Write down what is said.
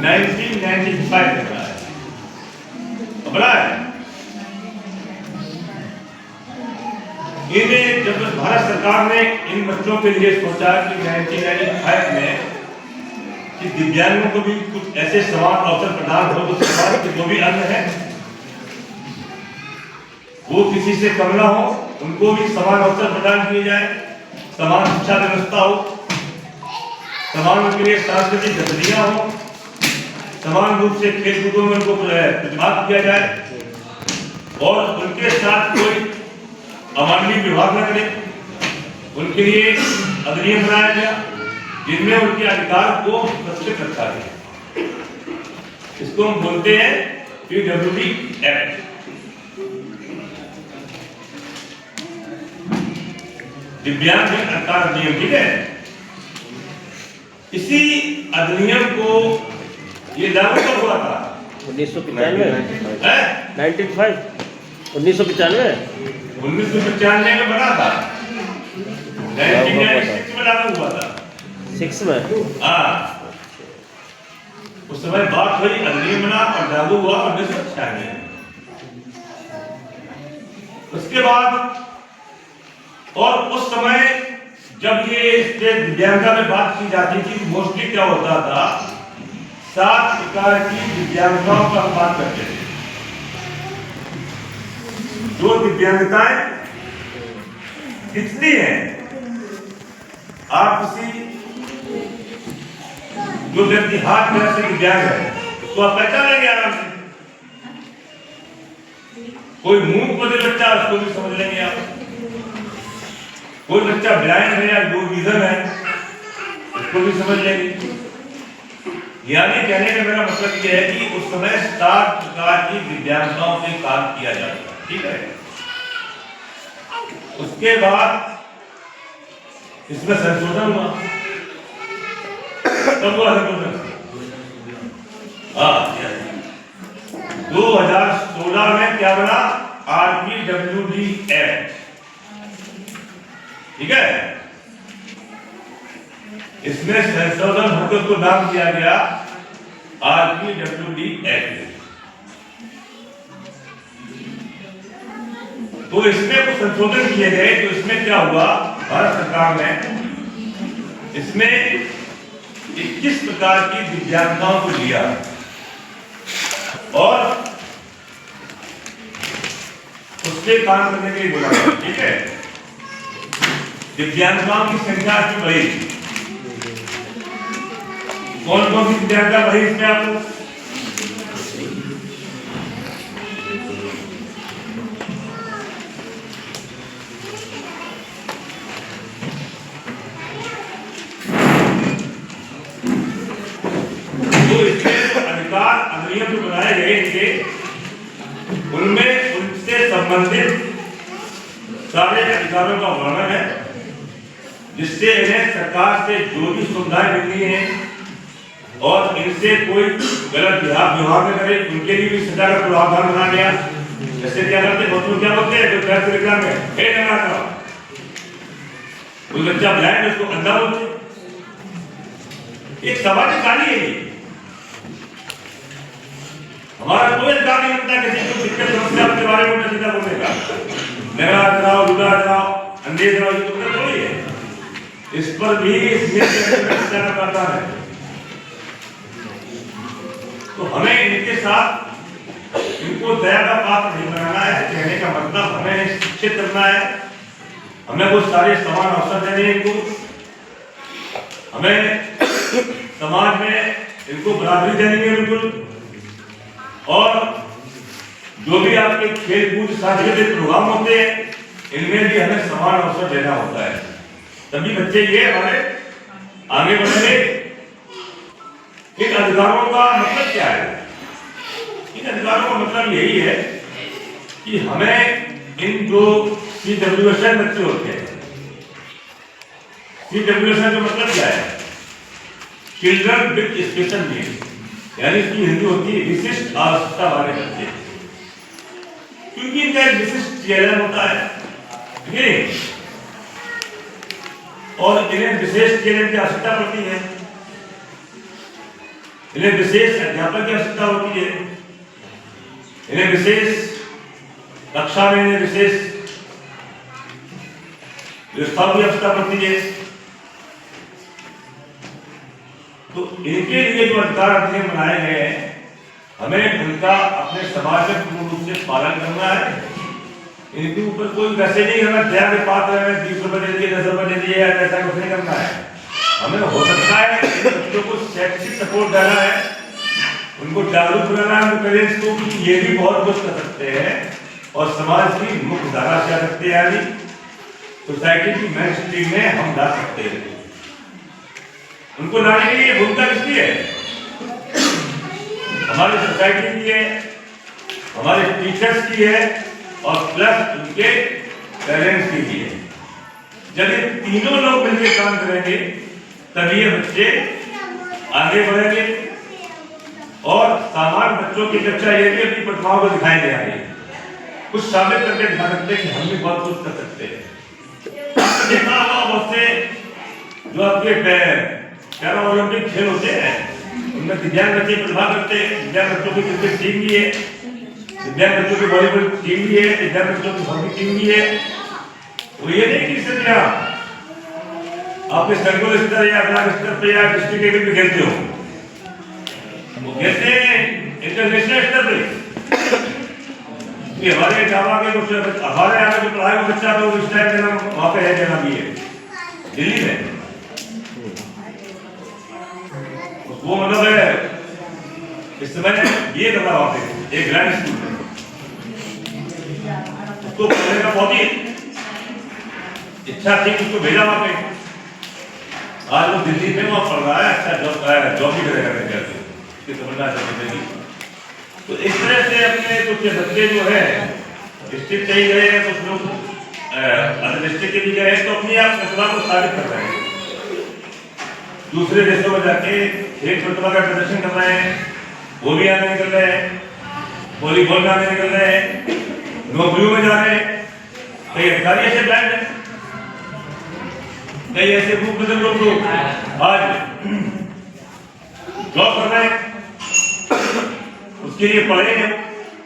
1995 में बना है। बना है इन्हें जब भारत सरकार ने इन बच्चों के लिए सोचा कि 1995 में कि दिव्यांगों को भी कुछ ऐसे समान अवसर प्रदान हो तो समाज के जो भी अन्य है वो किसी से कम ना हो, उनको भी समान अवसर प्रदान किए जाए, समान शिक्षा व्यवस्था हो, समान उनके लिए सांस्कृतिक गतिविधियां हो, समान रूप से खेल कूदों में उनको प्रतिभाग किया जाए और उनके साथ कोई अमानवीय व्यवहार न करे। उनके लिए अधिनियम बनाया गया जिनमें उनके अधिकार को सुरक्षित रखा गया। इसको हम बोलते हैं PWD एक्ट। दिव्यांग अधिकार अधिनियम, ठीक है। इसी अधिनियम को ये लागू कब हुआ था? 1995 1995 में बना था। 1996 में लागू हुआ था। 6 में हाँ, उस समय बात हुई, अधिनियम बना और लागू हुआ 1996 में। उसके बाद और उस समय जब ये दिव्यांगता में बात की जाती थी, मोस्टली क्या होता था, 7 प्रकार की दिव्यांगताओं का बात करते थे। जो दिव्यांगताएं कितनी हैं, आप किसी जो व्यक्ति हाथ पैर से दिव्यांग है उसको आप पहचान लेंगे आराम से। कोई मुंह को दे बच्चा उसको भी समझ लेंगे आप। कोई बच्चा ब्लाइंड है या लो विजन है उसको भी समझ लेंगे। यानी कहने का मेरा मतलब यह है कि उस समय 7 प्रकार की दिव्यांगताओं पे काम किया जाता है, ठीक है। उसके बाद इसमें संशोधन हुआ। कब हुआ संशोधन? 2016 में क्या बना? RPWD एक्ट, ठीक है। इसमें संशोधन होकर को नाम दिया गया RPWD एक्ट। तो इसमें कुछ संशोधन किए गए। तो इसमें क्या हुआ, भारत सरकार ने इसमें 21 प्रकार की दिव्यांगताओं को लिया और उसके काम करने के लिए बोला, ठीक है। दिव्यांगताओं की संख्या की बढ़ी। कौन कौन सी दिव्यांगता बढ़ी इसमें आपको? तो इसमें अधिकार अधिनियम जो बनाए गए इनके, उनमें उनसे संबंधित सारे अधिकारों का वर्णन है, जिससे इन्हें सरकार से जो भी सुविधाएं मिलनी है और इनसे कोई गलत व्यवहार न करे, उनके लिए भी सजा का प्रावधान बना गया। जैसे क्या करते बच्चों क्या बोलते हैं, जो ट्रैफिक एग्जाम में हे लगा था, कोई बच्चा ब्लाइंड उसको अंधा बोलते। एक सामाजिक कहानी है ये। हमारा कोई अधिकार नहीं मिलता किसी को दिक्कत समस्या के बारे में उल्टा बोलने का। लगा कराओ, लुगा कराओ, अंधे कराओ, ये तो थोड़ी है। इस पर भी करता है। तो हमें इनके साथ इनको दया का पात्र नहीं बनाना है। कहने का मतलब हमें शिक्षित करना है, हमें वो सारे समान अवसर देने हैं इनको, हमें समाज में इनको बराबरी देनी है बिल्कुल। और जो भी आपके खेल कूद सांस्कृतिक प्रोग्राम होते हैं इनमें भी हमें समान अवसर देना होता है, तभी बच्चे ये हमारे आगे बढ़ेंगे। इन अधिकारों का मतलब क्या है? इन अधिकारों का मतलब यही है कि हमें इन जो CWSN बच्चे होते हैं, CWSN का मतलब क्या है? चिल्ड्रन विद स्पेशल नीड्स, यानी इसकी हिंदी होती है विशिष्ट आवश्यकता वाले बच्चे, क्योंकि इनका एक विशिष्ट चेहरा होता है, ठीक है, और इन्हें विशेष चेहरे की आवश्यकता पड़ती है। इन्हें विशेष अध्यापक की आवश्यकता होती है, इन्हें विशेष कक्षा में इन्हें विशेष व्यवस्था की आवश्यकता पड़ती है। तो इनके लिए जो अधिकार अधिनियम बनाए गए हैं, हमें उनका अपने समाज में पूर्ण रूप से पालन करना है। इनके ऊपर कोई वैसे नहीं हमें दया के पात्र है, 20 रुपए दे दिए, 10 रुपए दे दिए, ऐसा कुछ नहीं करना है। हमें हो सकता है इन बच्चों को शैक्षिक सपोर्ट देना है, उनको जागरूक बनाना है, उनके पेरेंट्स को कि ये भी बहुत कुछ कर सकते हैं और समाज की मुख्य धारा से आ सकते हैं, यानी सोसाइटी की मेन स्ट्रीम में हम ला सकते हैं। उनको लाने के लिए भूमिका किसकी है? हमारी सोसाइटी की है, हमारे टीचर्स की है और प्लस उनके पेरेंट्स की भी है। जब ये तीनों लोग मिलकर काम करेंगे तभी ये बच्चे आगे बढ़ेंगे और सामान्य बच्चों की कक्षा ये भी अपनी प्रतिभाओं को दिखाएंगे, आगे कुछ साबित करके दिखा सकते हैं कि हम भी बहुत कुछ कर सकते हैं। देखा होगा बहुत से जो आपके पैरा ओलंपिक खेल होते हैं, उनमें दिव्यांग बच्चे प्रतिभा करते हैं। दिव्यांग बच्चों की क्रिकेट टीम भी है, दिव्यांग बच्चों की वॉलीबॉल टीम भी है, दिव्यांग बच्चों की हॉकी टीम भी है। वो ये नहीं कि सिर्फ यहाँ आपके संकुल स्तर या ब्लॉक स्तर पे या डिस्ट्रिक्ट लेवल पे खेलते हो, वो खेलते हैं इंटरनेशनल स्तर पे। हमारे जावा के कुछ हमारे यहाँ जो पढ़ाई का बच्चा तो इस टाइप का वहाँ पे है, क्या भी है दिल्ली में, वो मतलब है इस समय ये कर रहा वहाँ पे एक ग्रैंड स्कूल में, उसको पढ़ने का बहुत ही इच्छा थी, उसको भेजा वहाँ पे। आज वो दिल्ली में वहाँ पढ़ रहा है, अच्छा जॉब भी करेगा तमिलनाडु में। तो इस तरह से अपने कुछ बच्चे जो है डिस्ट्रिक्ट से ही गए हैं, कुछ लोग अदर डिस्ट्रिक्ट के भी गए हैं, तो अपनी आप प्रतिभा को साबित कर रहे हैं, दूसरे देशों में जाके एक प्रतिभा का प्रदर्शन कर रहे हैं, वो भी आगे निकल रहे हैं, वॉलीबॉल में आगे निकल रहे हैं, नौकरियों में जा रहे हैं, कई अधिकारी ऐसे ब्लैंड हैं, कई ऐसे भूख बदल लोग आज जॉब कर रहे हैं, उसके लिए पढ़े हैं,